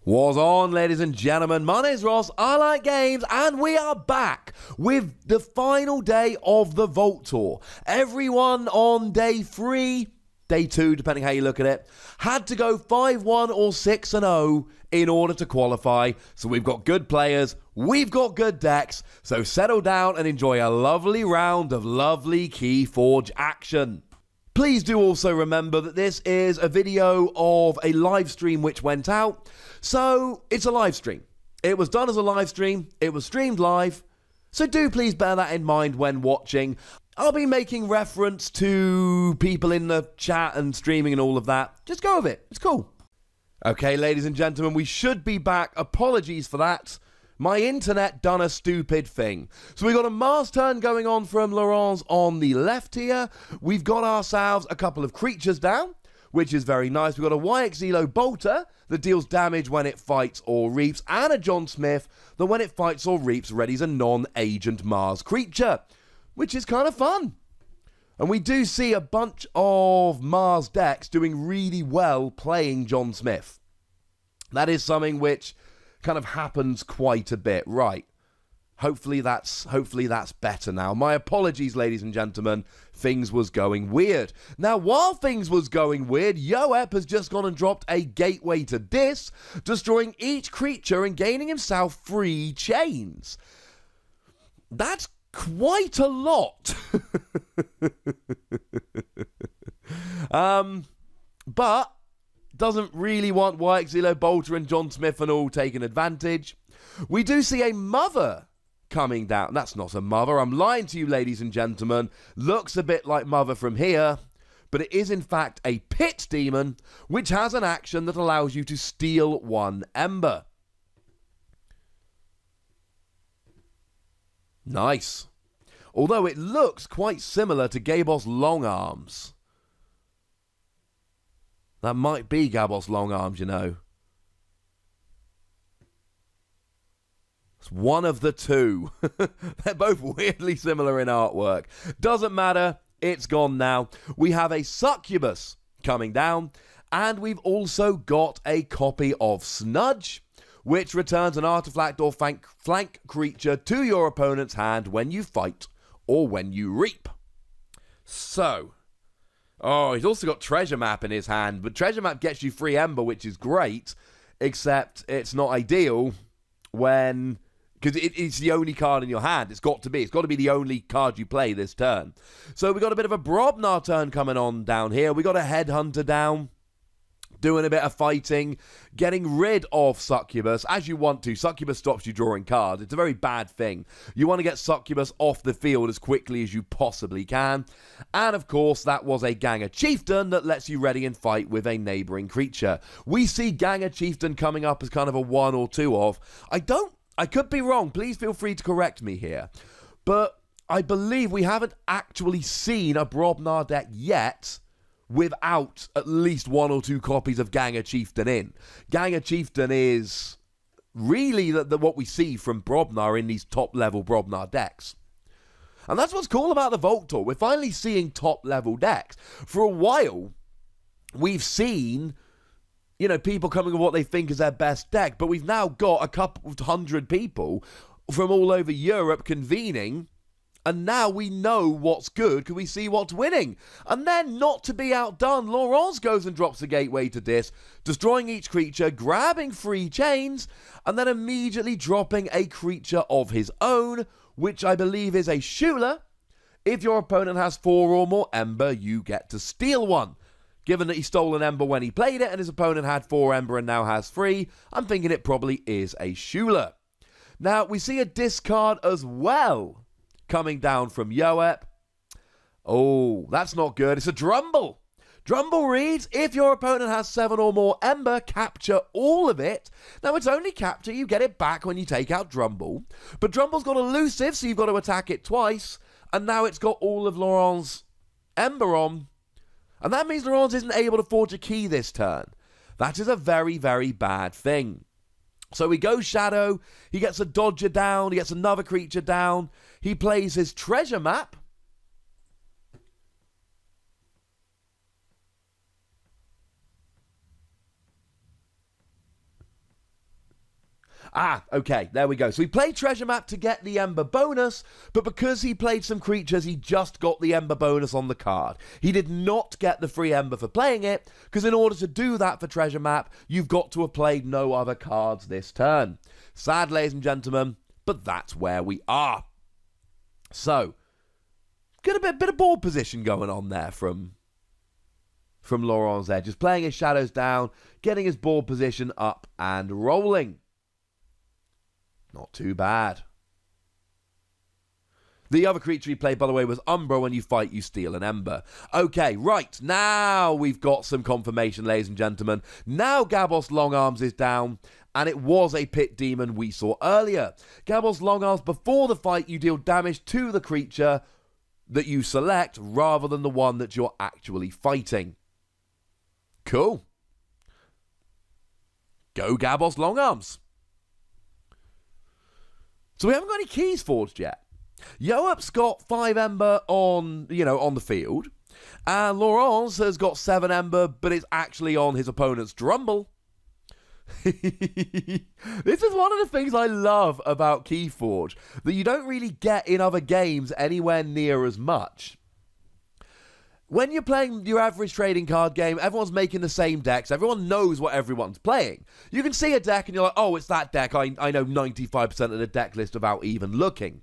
Was on, ladies and gentlemen. My name's Ross, I like games, and we are back with the final day of the Vault Tour. Everyone on day 3, day 2, depending how you look at it, had to go 5-1 or 6-0 in order to qualify. So we've got good players, we've got good decks, so settle down and enjoy a lovely round of lovely Keyforge action. Please do also remember that this is a video of a live stream which went out. So it's a live stream. It was done as a live stream. It was streamed live. So do please bear that in mind when watching. I'll be making reference to people in the chat and streaming and all of that. Just go with it. It's cool. Okay, ladies and gentlemen, we should be back. Apologies for that. My internet done a stupid thing. So we got a Mars turn going on from Laurence on the left here. We've got ourselves a couple of creatures down, which is very nice. We've got a YXELO Bolter that deals damage when it fights or reaps, and a John Smith that when it fights or reaps readies a non-agent Mars creature, which is kind of fun. And we do see a bunch of Mars decks doing really well playing John Smith. That is something which kind of happens quite a bit, right? Hopefully that's better now. My apologies, ladies and gentlemen. Things was going weird. Now, while things was going weird, Yoep has just gone and dropped a gateway to this, destroying each creature and gaining himself 3 chains. That's quite a lot. But doesn't really want YXELO Bolter and John Smith and all taking advantage. We do see a mother coming down. That's not a mother. I'm lying to you, ladies and gentlemen. Looks a bit like mother from here, but it is in fact a pit demon, which has an action that allows you to steal 1 ember. Nice. Although it looks quite similar to Gabos Longarms. That might be Gabos Longarms, you know. It's one of the two. They're both weirdly similar in artwork. Doesn't matter. It's gone now. We have a Succubus coming down. And we've also got a copy of Snudge, which returns an artifact or flank creature to your opponent's hand when you fight or when you reap. So, oh, he's also got Treasure Map in his hand, but Treasure Map gets you 3 Ember, which is great, except it's not ideal when, because it's the only card in your hand. It's got to be the only card you play this turn. So we got a bit of a Brobnar turn coming on down here. We got a Headhunter down, doing a bit of fighting, getting rid of Succubus, as you want to. Succubus stops you drawing cards. It's a very bad thing. You want to get Succubus off the field as quickly as you possibly can. And of course, that was a Ganger Chieftain that lets you ready and fight with a neighboring creature. We see Ganger Chieftain coming up as kind of a 1 or 2 of. I could be wrong. Please feel free to correct me here. But I believe we haven't actually seen a Brobnar deck yet without at least 1 or 2 copies of Ganger Chieftain in. Ganger Chieftain is really what we see from Brobnar in these top-level Brobnar decks. And that's what's cool about the Vault Tour. We're finally seeing top-level decks. For a while, we've seen, you know, people coming with what they think is their best deck, but we've now got a couple of 100 people from all over Europe convening. And now we know what's good because we see what's winning. And then, not to be outdone, Laurence goes and drops the gateway to this, destroying each creature, grabbing 3 chains, and then immediately dropping a creature of his own, which I believe is a Shula. If your opponent has 4 or more Ember, you get to steal 1. Given that he stole an Ember when he played it, and his opponent had 4 Ember and now has 3, I'm thinking it probably is a Shula. Now, we see a discard as well coming down from Yoep. Oh, that's not good. It's a Drumble. Drumble reads, if your opponent has 7 or more Ember, capture all of it. Now, it's only capture. You get it back when you take out Drumble. But Drumble's got elusive, so you've got to attack it twice. And now it's got all of Laurence's Ember on. And that means Laurence isn't able to forge a key this turn. That is a very, very bad thing. So he goes Shadow, he gets a Dodger down, he gets another creature down, he plays his Treasure Map. Okay, there we go. So he played Treasure Map to get the Ember bonus, but because he played some creatures, he just got the Ember bonus on the card. He did not get the free Ember for playing it, because in order to do that for Treasure Map, you've got to have played no other cards this turn. Sad, ladies and gentlemen, but that's where we are. So, got a bit of board position going on there from Laurent's there. Just playing his shadows down, getting his board position up and rolling. Not too bad. The other creature he played, by the way, was Umbra. When you fight, you steal an Ember. Okay, right. Now we've got some confirmation, ladies and gentlemen. Now Gabos Longarms is down, and it was a pit demon we saw earlier. Gabos Longarms, before the fight, you deal damage to the creature that you select rather than the one that you're actually fighting. Cool. Go Gabos Longarms. So we haven't got any keys forged yet. Yoep's got 5 Ember on the field. And Laurent's has got 7 Ember, but it's actually on his opponent's Drumble. This is one of the things I love about Keyforge, that you don't really get in other games anywhere near as much. When you're playing your average trading card game, everyone's making the same decks. Everyone knows what everyone's playing. You can see a deck and you're like, oh, it's that deck. I know 95% of the deck list without even looking.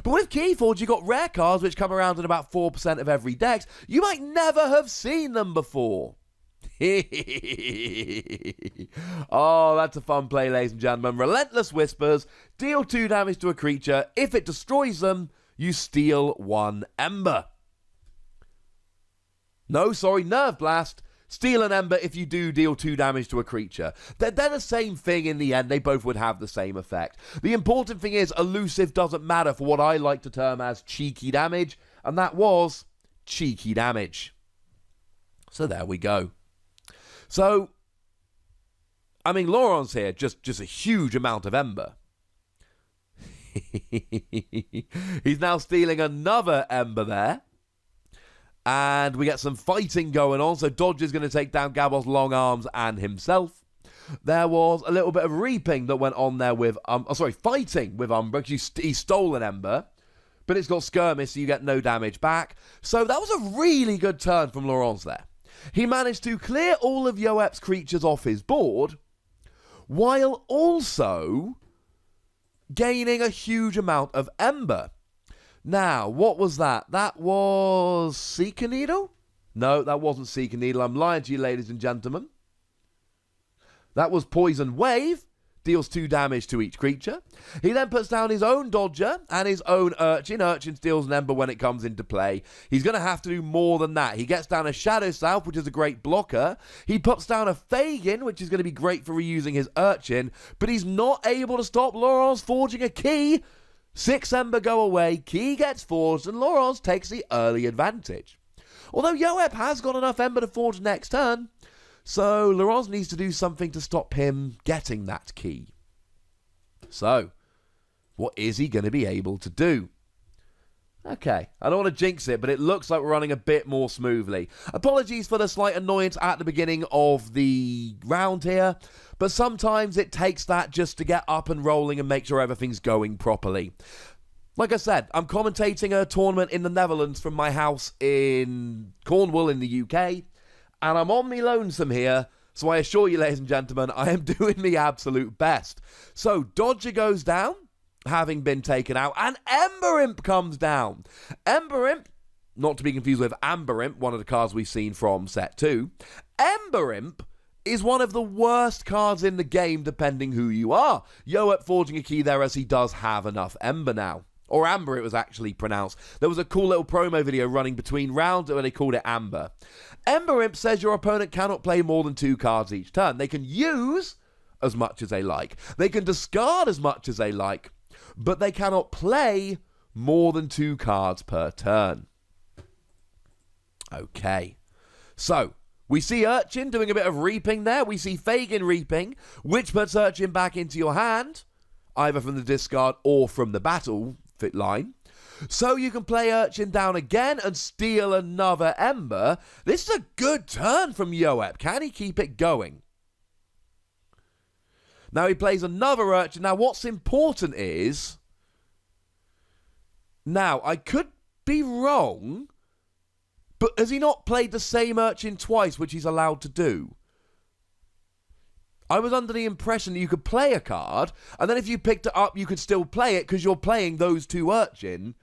But with Keyforge, you've got rare cards which come around in about 4% of every deck. You might never have seen them before. Oh, that's a fun play, ladies and gentlemen. Relentless Whispers. Deal 2 damage to a creature. If it destroys them, you steal 1 Ember. No, sorry, Nerve Blast. Steal an Ember if you do deal 2 damage to a creature. They're the same thing in the end. They both would have the same effect. The important thing is, elusive doesn't matter for what I like to term as cheeky damage, and that was cheeky damage. So there we go. So, I mean, Laurent's here, just a huge amount of Ember. He's now stealing another Ember there. And we get some fighting going on. So Dodge is going to take down Gabos Longarms and himself. There was a little bit of reaping that went on there with... fighting with Umbra. He stole an Ember. But it's got skirmish, so you get no damage back. So that was a really good turn from Laurent's there. He managed to clear all of Yoep's creatures off his board, while also gaining a huge amount of Ember. Now, what was that? That was Seeker Needle? No, that wasn't Seeker Needle. I'm lying to you, ladies and gentlemen. That was Poison Wave. Deals 2 damage to each creature. He then puts down his own Dodger and his own Urchin. Urchin steals an Ember when it comes into play. He's going to have to do more than that. He gets down a Shadow South, which is a great blocker. He puts down a Fagin, which is going to be great for reusing his Urchin. But he's not able to stop Laurent's forging a key. 6 Ember go away, key gets forged, and Laurent's takes the early advantage. Although Yoep has got enough Ember to forge next turn, so Laurent's needs to do something to stop him getting that key. So, what is he going to be able to do? Okay, I don't want to jinx it, but it looks like we're running a bit more smoothly. Apologies for the slight annoyance at the beginning of the round here, but sometimes it takes that just to get up and rolling and make sure everything's going properly. Like I said, I'm commentating a tournament in the Netherlands from my house in Cornwall in the UK, and I'm on me lonesome here, so I assure you, ladies and gentlemen, I am doing the absolute best. So, Dodger goes down, having been taken out, and Ember Imp comes down. Ember Imp, not to be confused with Amber Imp, one of the cards we've seen from set 2. Ember Imp is one of the worst cards in the game, depending who you are. Yoep forging a key there, as he does have enough Ember now. Or Amber, it was actually pronounced. There was a cool little promo video running between rounds where they called it Amber. Ember Imp says your opponent cannot play more than 2 cards each turn. They can use as much as they like. They can discard as much as they like. But they cannot play more than 2 cards per turn. Okay. So, we see Urchin doing a bit of reaping there. We see Fagin reaping, which puts Urchin back into your hand, either from the discard or from the battle fit line. So you can play Urchin down again and steal another Ember. This is a good turn from Yoep. Can he keep it going? Now he plays another Urchin. Now what's important is... Now, I could be wrong, but has he not played the same Urchin twice, which he's allowed to do? I was under the impression that you could play a card, and then if you picked it up, you could still play it because you're playing those two Urchin.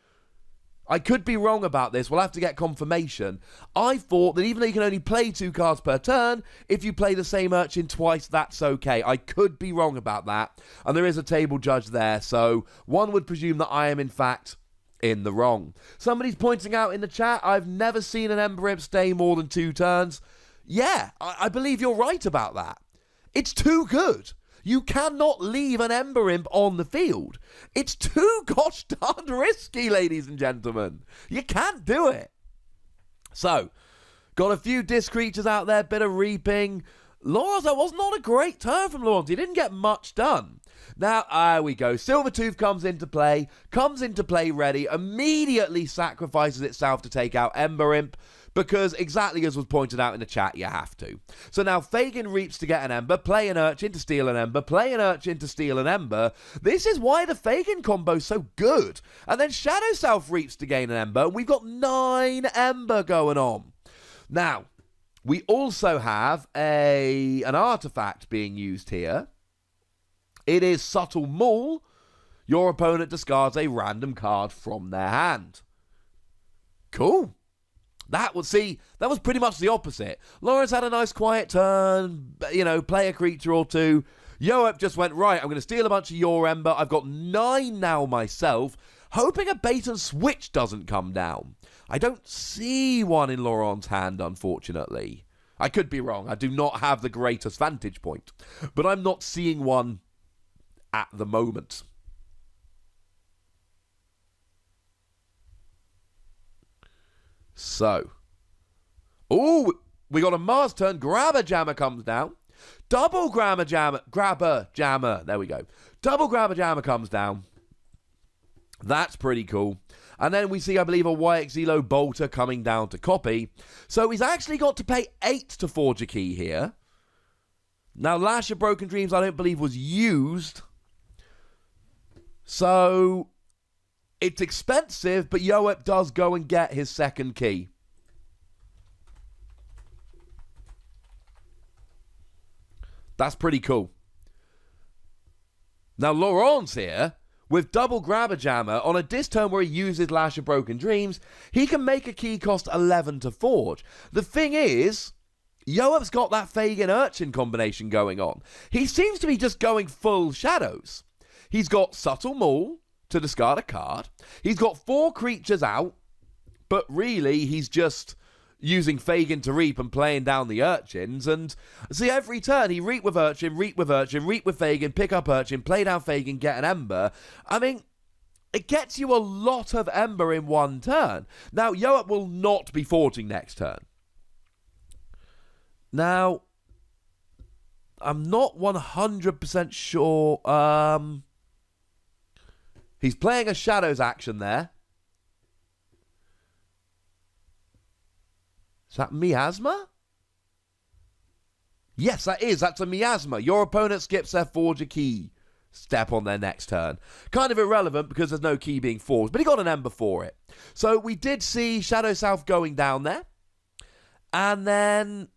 I could be wrong about this. We'll have to get confirmation. I thought that even though you can only play 2 cards per turn, if you play the same Urchin twice, that's okay. I could be wrong about that. And there is a table judge there, so one would presume that I am, in fact, in the wrong. Somebody's pointing out in the chat, I've never seen an Ember Imp stay more than 2 turns. Yeah, I believe you're right about that. It's too good. You cannot leave an Ember Imp on the field. It's too gosh darn risky, ladies and gentlemen. You can't do it. So, got a few disc creatures out there, bit of reaping. Lawrence, that was not a great turn from Lawrence. He didn't get much done. Now, there we go. Silvertooth comes into play ready, immediately sacrifices itself to take out Ember Imp, because exactly as was pointed out in the chat, you have to. So now Fagin reaps to get an Ember, play an Urchin to steal an Ember, play an Urchin to steal an Ember. This is why the Fagin combo's so good. And then Shadow Self reaps to gain an Ember, and we've got 9 Ember going on. Now, we also have an artifact being used here. It is Subtle Maul. Your opponent discards a random card from their hand. Cool. That was pretty much the opposite. Lawrence had a nice quiet turn, play a creature or 2. Yoep just went, right, I'm going to steal a bunch of your Ember. I've got 9 now myself, hoping a bait and switch doesn't come down. I don't see one in Laurent's hand, unfortunately. I could be wrong. I do not have the greatest vantage point, but I'm not seeing one at the moment. So, we got a Mars turn. Grabber Jammer comes down. Double Grabber Jammer. There we go. Double Grabber Jammer comes down. That's pretty cool. And then we see, I believe, a YXZelo Bolter coming down to copy. So he's actually got to pay 8 to forge a key here. Now, Lash of Broken Dreams, I don't believe, was used. So it's expensive, but Yoep does go and get his second key. That's pretty cool. Now, Laurent's here with double Grabber Jammer on a disc turn where he uses Lash of Broken Dreams. He can make a key cost 11 to forge. The thing is, Yoep's got that Fagin Urchin combination going on. He seems to be just going full shadows. He's got Subtle Maul to discard a card. He's got 4 creatures out, but really he's just using Fagin to reap and playing down the Urchins. And see, every turn he reap with Urchin, reap with Urchin, reap with Fagin, pick up Urchin, play down Fagin, get an Ember. I mean, it gets you a lot of Ember in one turn. Now, Yoep will not be forging next turn. Now, I'm not 100% sure. He's playing a Shadows action there. Is that Miasma? Yes, that is. That's a Miasma. Your opponent skips their forge a key step on their next turn. Kind of irrelevant because there's no key being forged, but he got an Ember for it. So we did see Shadow South going down there. And then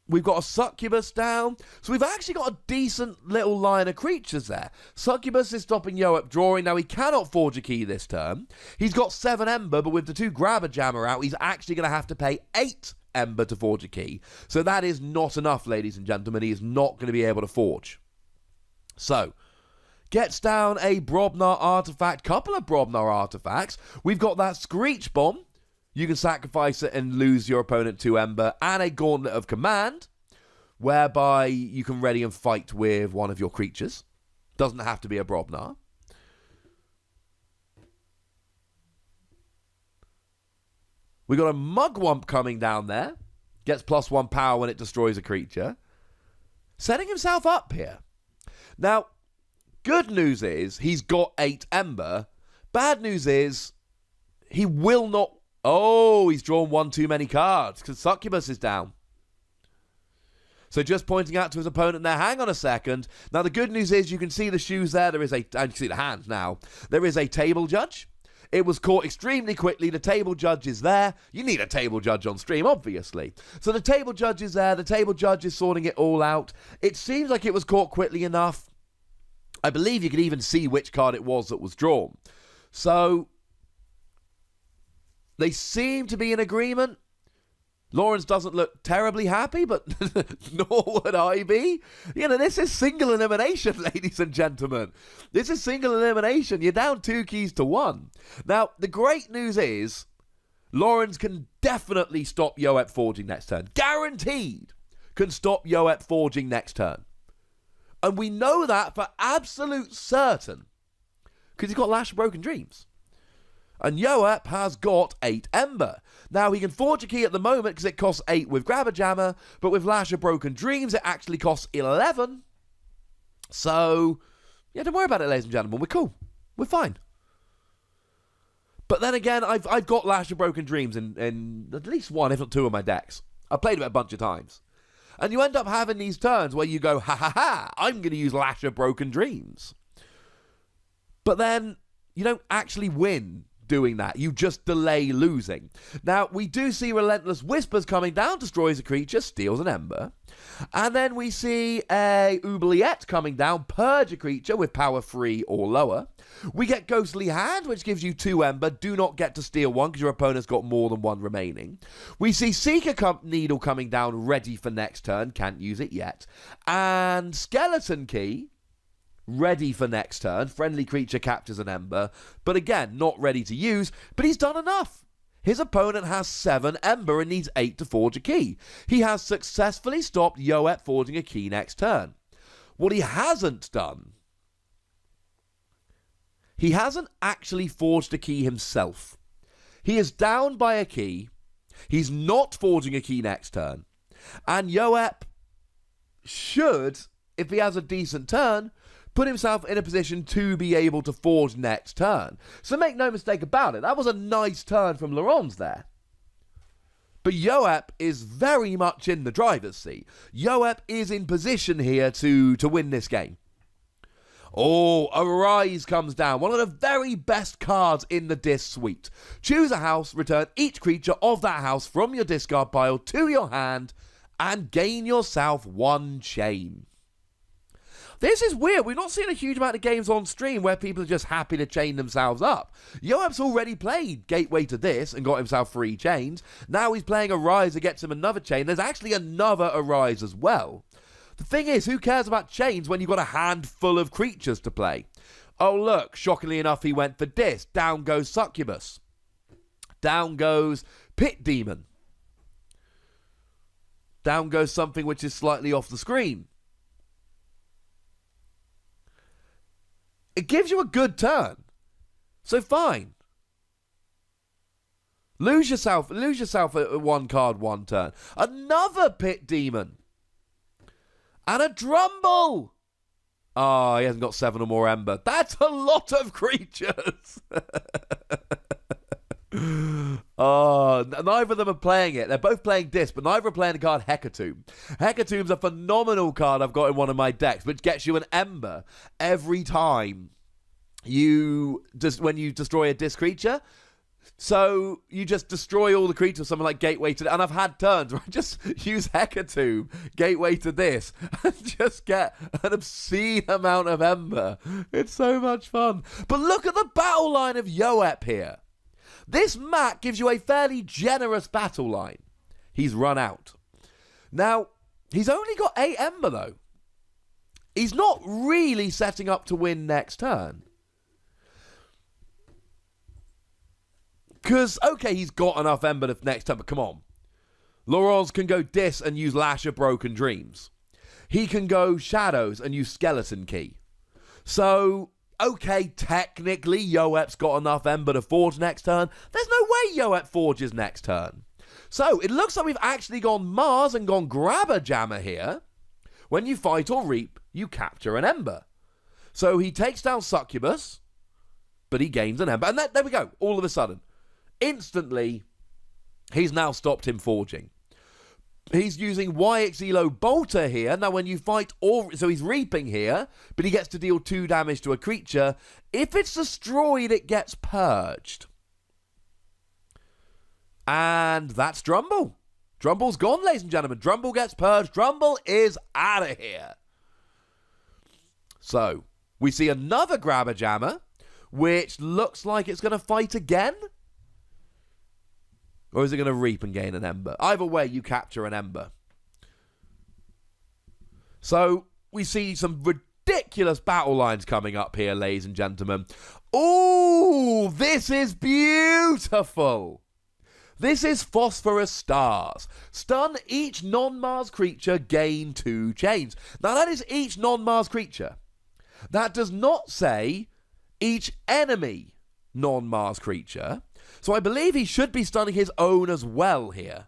we've got a Succubus down. So we've actually got a decent little line of creatures there. Succubus is stopping Yoep drawing. Now, he cannot forge a key this turn. He's got 7 Ember, but with the 2 Grabber Jammer out, he's actually going to have to pay 8 Ember to forge a key. So that is not enough, ladies and gentlemen. He is not going to be able to forge. So, gets down a Brobnar artifact, couple of Brobnar artifacts. We've got that Screech Bomb. You can sacrifice it and lose your opponent 2 Ember, and a Gauntlet of Command, whereby you can ready and fight with one of your creatures. Doesn't have to be a Brobnar. We got a Mugwump coming down there. Gets +1 power when it destroys a creature. Setting himself up here. Now, good news is he's got 8 Ember. Bad news is he will not... Oh, he's drawn 1 too many cards because Succubus is down. So just pointing out to his opponent there, hang on a second. Now, the good news is you can see the shoes there. And you can see the hands now. There is a table judge. It was caught extremely quickly. The table judge is there. You need a table judge on stream, obviously. So the table judge is there. The table judge is sorting it all out. It seems like it was caught quickly enough. I believe you could even see which card it was that was drawn. So they seem to be in agreement. Lawrence doesn't look terribly happy, but nor would I be. You know, this is single elimination, ladies and gentlemen. This is single elimination. You're down 2 keys to 1. Now, the great news is Lawrence can definitely stop Yoep forging next turn. Guaranteed can stop Yoep forging next turn. And we know that for absolute certain because he's got Lash of Broken Dreams. And Yoep has got 8 Ember. Now, he can forge a key at the moment because it costs 8 with Grabber Jammer, but with Lash of Broken Dreams, it actually costs 11. So, yeah, don't worry about it, ladies and gentlemen. We're cool. We're fine. But then again, I've got Lash of Broken Dreams in at least 1, if not 2 of my decks. I've played it a bunch of times. And you end up having these turns where you go, ha ha ha, I'm going to use Lash of Broken Dreams. But then you don't actually win doing that. You just delay losing. Now, we do see Relentless Whispers coming down, destroys a creature, steals an Ember. And then we see a Oubliette coming down, purge a creature with power 3 or lower. We get Ghostly Hand, which gives you 2 Ember. Do not get to steal 1 because your opponent's got more than 1 remaining. We see Seeker Needle coming down, ready for next turn. Can't use it yet. And Skeleton Key, ready for next turn. Friendly creature captures an Ember, but again, not ready to use, but he's done enough. His opponent has 7 Ember and needs 8 to forge a key. He has successfully stopped Yoep forging a key next turn. What he hasn't done, he hasn't actually forged a key himself. He is down by a key. He's not forging a key next turn. And Yoep should, if he has a decent turn, put himself in a position to be able to forge next turn. So make no mistake about it, that was a nice turn from Laurence there. But Yoep is very much in the driver's seat. Yoep is in position here to win this game. Oh, Arise comes down. One of the very best cards in the disc suite. Choose a house, return each creature of that house from your discard pile to your hand, and gain yourself 1 chain. This is weird. We've not seen a huge amount of games on stream where people are just happy to chain themselves up. Yoep's already played Gateway to this and got himself 3 chains. Now he's playing Arise that gets him another chain. There's actually another Arise as well. The thing is, who cares about chains when you've got a handful of creatures to play? Oh, look, shockingly enough, he went for this. Down goes Succubus. Down goes Pit Demon. Down goes something which is slightly off the screen. It gives you a good turn. So fine. Lose yourself at 1 card, 1 turn. Another Pit Demon. And a Drumble. Oh, he hasn't got 7 or more Ember. That's a lot of creatures. Oh, neither of them are playing it. They're both playing this, but neither are playing the card Hecatomb. Hecatomb's a phenomenal card I've got in one of my decks, which gets you an Ember every time when you destroy a disc creature. So you just destroy all the creatures, something like Gateway to... And I've had turns where I just use Hecatomb, Gateway to this, and just get an obscene amount of Ember. It's so much fun. But look at the battle line of Yoep here. This Mac gives you a fairly generous battle line. He's run out. Now, he's only got 8 Ember, though. He's not really setting up to win next turn. Because, okay, he's got enough Ember for next turn, but come on. Laurence can go Dis and use Lash of Broken Dreams. He can go Shadows and use Skeleton Key. So, okay, technically, Yoep's got enough Ember to forge next turn. There's no way Yoep forges next turn. So, it looks like we've actually gone Mars and gone Grabber Jammer here. When you fight or reap, you capture an Ember. So, he takes down Succubus, but he gains an Ember. And there we go, all of a sudden. Instantly, he's now stopped him forging. He's using YXELO Bolter here. Now, when you fight so he's reaping here, but he gets to deal 2 damage to a creature. If it's destroyed, it gets purged. And that's Drumble. Drumble's gone, ladies and gentlemen. Drumble gets purged. Drumble is out of here. So, we see another Grabber Jammer, which looks like it's going to fight again. Or is it going to reap and gain an ember? Either way, you capture an ember. So, we see some ridiculous battle lines coming up here, ladies and gentlemen. Ooh, this is beautiful. This is Phosphorus Stars. Stun each non-Mars creature, gain 2 chains. Now, that is each non-Mars creature. That does not say each enemy non-Mars creature. So I believe he should be stunning his own as well here.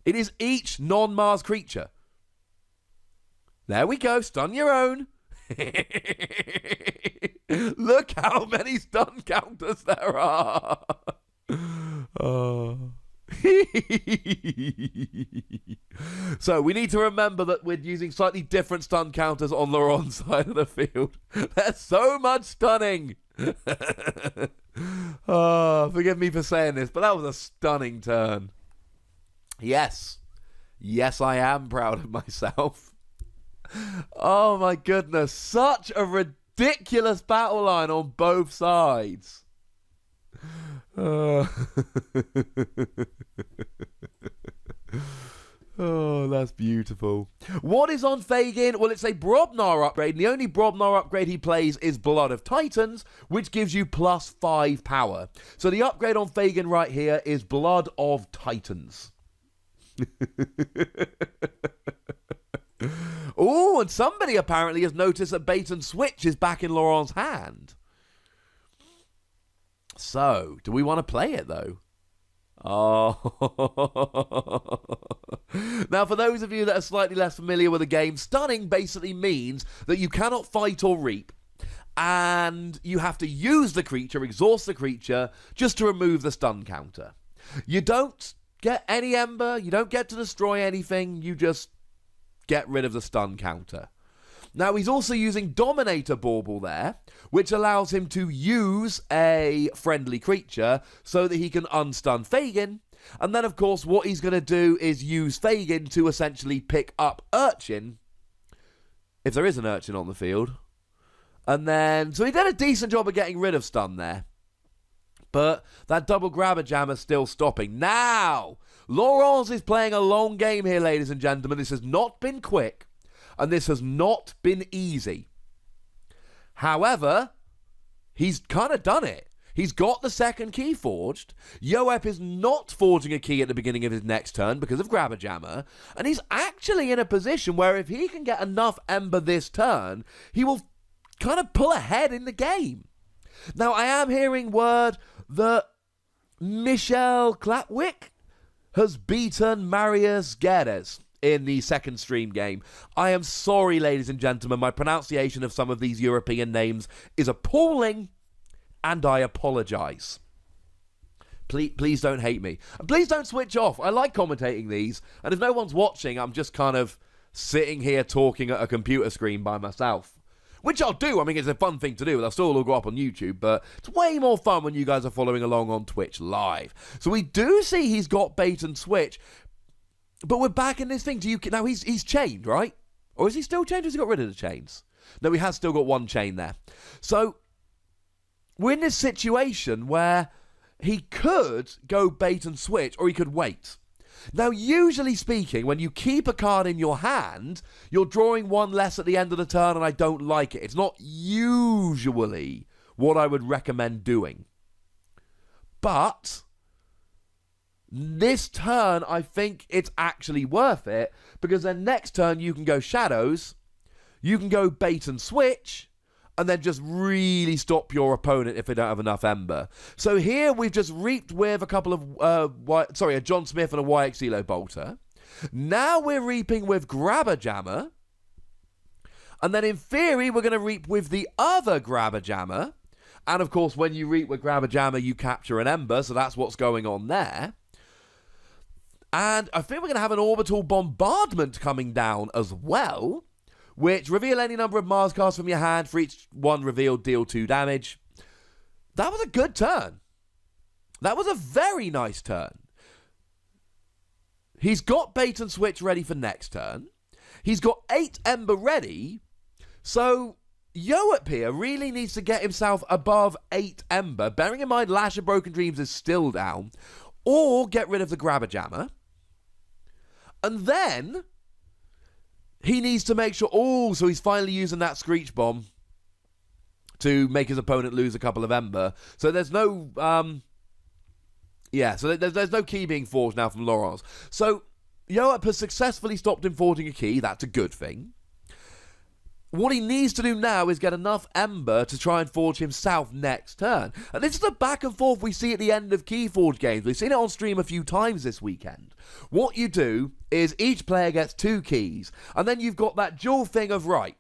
It is each non-Mars creature. There we go. Stun your own. Look how many stun counters there are. Oh. So we need to remember that we're using slightly different stun counters on Laurent's side of the field. There's so much stunning. Oh, forgive me for saying this, but that was a stunning turn. Yes, I am proud of myself. Oh my goodness, such a ridiculous battle line on both sides. Oh, that's beautiful. What is on Fagin? Well, it's a Brobnar upgrade, and the only Brobnar upgrade he plays is Blood of Titans, which gives you +5 power. So the upgrade on Fagin right here is Blood of Titans. Oh, and somebody apparently has noticed that Bait and Switch is back in Laurent's hand. So, do we want to play it, though? Oh. Now, for those of you that are slightly less familiar with the game, stunning basically means that you cannot fight or reap, and you have to use the creature, exhaust the creature, just to remove the stun counter. You don't get any ember, you don't get to destroy anything, you just get rid of the stun counter. Now, he's also using Dominator Bauble there, which allows him to use a friendly creature so that he can unstun Fagin. And then, of course, what he's going to do is use Fagin to essentially pick up Urchin, if there is an Urchin on the field. And then, so he did a decent job of getting rid of stun there. But that double Grabber Jammer's still stopping. Now, Laurent is playing a long game here, ladies and gentlemen. This has not been quick. And this has not been easy. However, he's kind of done it. He's got the second key forged. Yoep is not forging a key at the beginning of his next turn because of Grabber Jammer. And he's actually in a position where if he can get enough Ember this turn, he will kind of pull ahead in the game. Now, I am hearing word that Michel Klatwick has beaten Marius Guedes in the second stream game. I am sorry, ladies and gentlemen, my pronunciation of some of these European names is appalling, and I apologise. Please don't hate me. And please don't switch off. I like commentating these, and if no one's watching, I'm just kind of sitting here talking at a computer screen by myself. Which I'll do. I mean, it's a fun thing to do. They'll still all go up on YouTube, but it's way more fun when you guys are following along on Twitch live. So we do see he's got Bait and Switch, but we're back in this thing. Now he's chained, right? Or is he still chained, or has he got rid of the chains? No, he has still got one chain there. So we're in this situation where he could go Bait and Switch, or he could wait. Now, usually speaking, when you keep a card in your hand, you're drawing one less at the end of the turn, and I don't like it. It's not usually what I would recommend doing. But this turn, I think it's actually worth it, because then next turn you can go Shadows, you can go Bait and Switch, and then just really stop your opponent if they don't have enough Ember. So here we've just reaped with a couple of, a John Smith and a YXELO Bolter. Now we're reaping with Grabber Jammer. And then in theory, we're going to reap with the other Grabber Jammer. And of course, when you reap with Grabber Jammer, you capture an Ember, so that's what's going on there. And I think we're going to have an orbital bombardment coming down as well, which reveal any number of Mars cards from your hand. For each one revealed, deal 2 damage. That was a good turn. That was a very nice turn. He's got bait and switch ready for next turn. He's got 8 Ember ready. So Yoep here really needs to get himself above 8 Ember, bearing in mind Lash of Broken Dreams is still down, or get rid of the Grabber Jammer. And then he needs to make sure, so he's finally using that Screech Bomb to make his opponent lose a couple of Ember. So there's no, there's no key being forged now from Laurence. So Yoep has successfully stopped him forging a key. That's a good thing. What he needs to do now is get enough Ember to try and forge himself next turn. And this is the back and forth we see at the end of Keyforge games. We've seen it on stream a few times this weekend. What you do is each player gets 2 keys, and then you've got that dual thing of, right,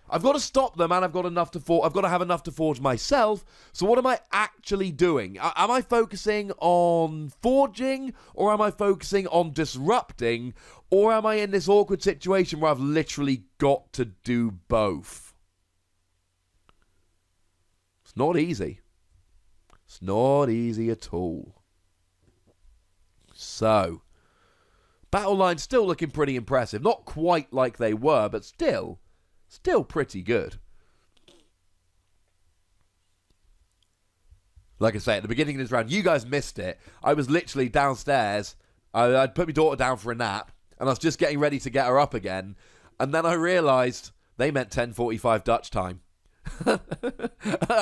I've got to stop them and I've got to have enough to forge myself. So what am I actually doing? Am I focusing on forging, or am I focusing on disrupting, or am I in this awkward situation where I've literally got to do both? It's not easy. It's not easy at all. So, battle lines still looking pretty impressive. Not quite like they were, but still pretty good. Like I say, at the beginning of this round, you guys missed it. I was literally downstairs. I'd put my daughter down for a nap, and I was just getting ready to get her up again. And then I realised they meant 10:45 Dutch time.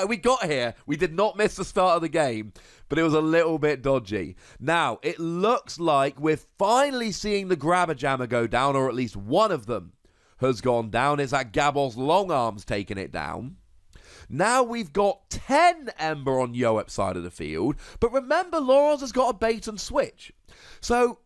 We got here. We did not miss the start of the game, but it was a little bit dodgy. Now, it looks like we're finally seeing the Grabber Jammer go down, or at least one of them has gone down. It's that Gabos Long Arms taking it down. Now we've got 10 Ember on Yoep's side of the field, but remember, Laurence has got a bait and switch. So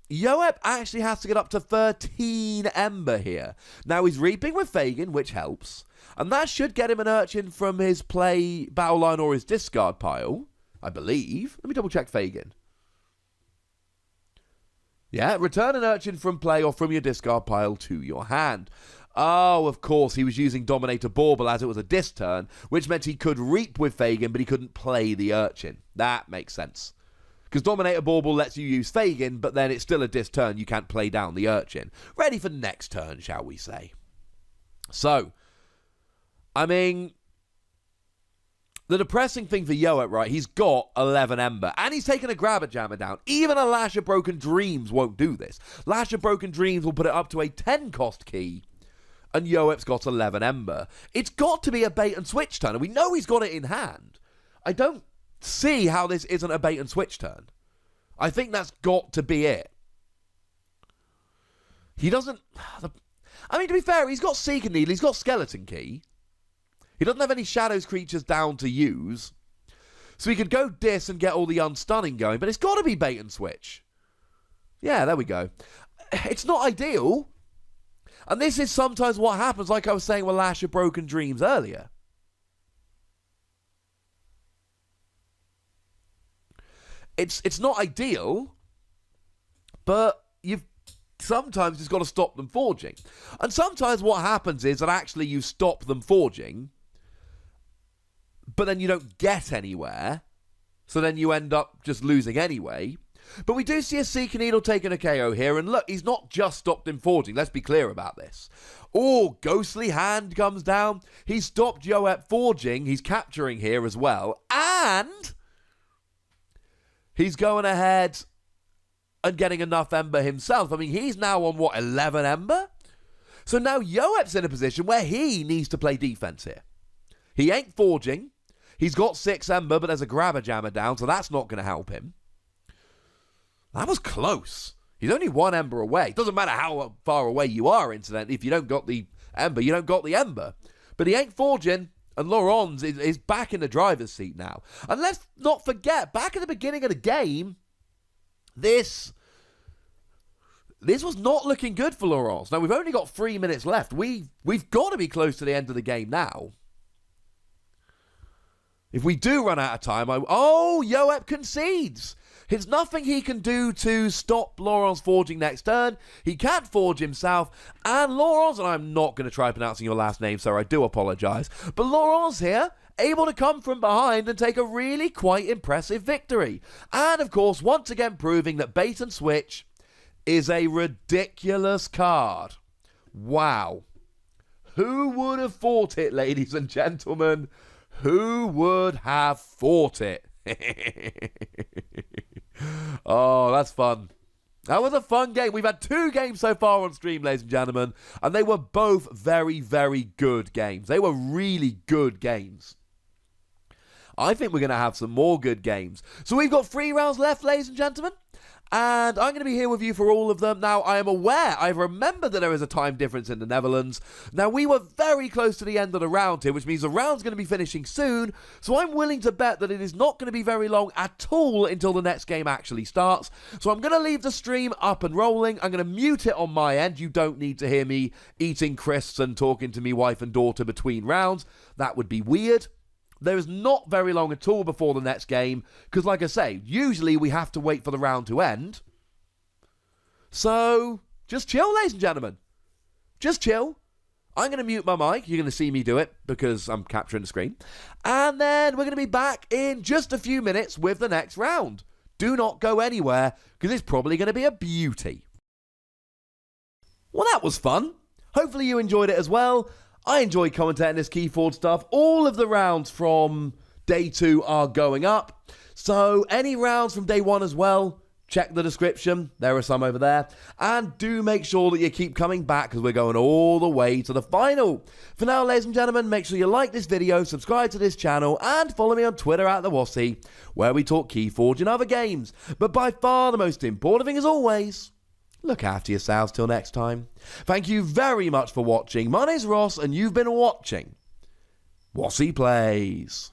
Yoep actually has to get up to 13 Ember here. Now he's reaping with Fagin, which helps, and that should get him an Urchin from his play battle line or his discard pile, I believe. Let me double check Fagin. Yeah, return an Urchin from play or from your discard pile to your hand. Oh, of course, he was using Dominator Bauble as it was a dis turn, which meant he could reap with Fagin, but he couldn't play the Urchin. That makes sense. Because Dominator Bauble lets you use Fagin, but then it's still a dis turn, you can't play down the Urchin. Ready for next turn, shall we say. So, I mean, the depressing thing for Yoep, right, he's got 11 Ember, and he's taken a Grabber Jammer down. Even a Lash of Broken Dreams won't do this. Lash of Broken Dreams will put it up to a 10 cost key, and Yoep's got 11 Ember. It's got to be a bait and switch turn, and we know he's got it in hand. I don't see how this isn't a bait and switch turn. I think that's got to be it. He doesn't... I mean, to be fair, he's got Seeker Needle, he's got Skeleton Key. He doesn't have any Shadows creatures down to use. So he could go dis and get all the unstunning going, but it's got to be bait and switch. Yeah, there we go. It's not ideal. And this is sometimes what happens, like I was saying with Lash of Broken Dreams earlier. It's not ideal, but you've sometimes just got to stop them forging. And sometimes what happens is that actually you stop them forging, but then you don't get anywhere, so then you end up just losing anyway. But we do see a Seeker Needle taking a KO here, and look, he's not just stopped him forging, let's be clear about this. Oh, Ghostly Hand comes down, he's stopped Yoep forging, he's capturing here as well, and he's going ahead and getting enough Ember himself. I mean, he's now on, 11 Ember? So now Yoep's in a position where he needs to play defense here. He ain't forging. He's got 6 Ember, but there's a Grabber Jammer down, so that's not going to help him. That was close. He's only 1 Ember away. Doesn't matter how far away you are, incidentally. If you don't got the Ember, you don't got the Ember. But he ain't forging, and Laurence is back in the driver's seat now. And let's not forget, back at the beginning of the game, this was not looking good for Laurence. Now, we've only got 3 minutes left. We've got to be close to the end of the game now. If we do run out of time, Yoep concedes. It's nothing he can do to stop Laurent's forging next turn. He can't forge himself. And Laurent's, and I'm not going to try pronouncing your last name, sir, I do apologise. But Laurent's here, able to come from behind and take a really quite impressive victory. And of course, once again proving that bait and switch is a ridiculous card. Wow. Who would have thought it, ladies and gentlemen? Who would have thought it? Oh, that's fun. That was a fun game. We've had 2 games so far on stream, ladies and gentlemen, and they were both very, very good games. They were really good games. I think we're going to have some more good games. So we've got 3 rounds left, ladies and gentlemen. And I'm going to be here with you for all of them. Now, I am aware, I remember that there is a time difference in the Netherlands. Now, we were very close to the end of the round here, which means the round's going to be finishing soon. So I'm willing to bet that it is not going to be very long at all until the next game actually starts. So I'm going to leave the stream up and rolling. I'm going to mute it on my end. You don't need to hear me eating crisps and talking to me wife and daughter between rounds. That would be weird. There is not very long at all before the next game, because like I say, usually we have to wait for the round to end. So, just chill, ladies and gentlemen. Just chill. I'm going to mute my mic. You're going to see me do it, because I'm capturing the screen. And then we're going to be back in just a few minutes with the next round. Do not go anywhere, because it's probably going to be a beauty. Well, that was fun. Hopefully you enjoyed it as well. I enjoyed commentating this Keyforge stuff. All of the rounds from day 2 are going up. So any rounds from day 1 as well, check the description. There are some over there. And do make sure that you keep coming back because we're going all the way to the final. For now, ladies and gentlemen, make sure you like this video, subscribe to this channel, and follow me on Twitter at the Wossy, where we talk Keyforge and other games. But by far the most important thing as always, look after yourselves till next time. Thank you very much for watching. My name's Ross, and you've been watching Wossy Plays.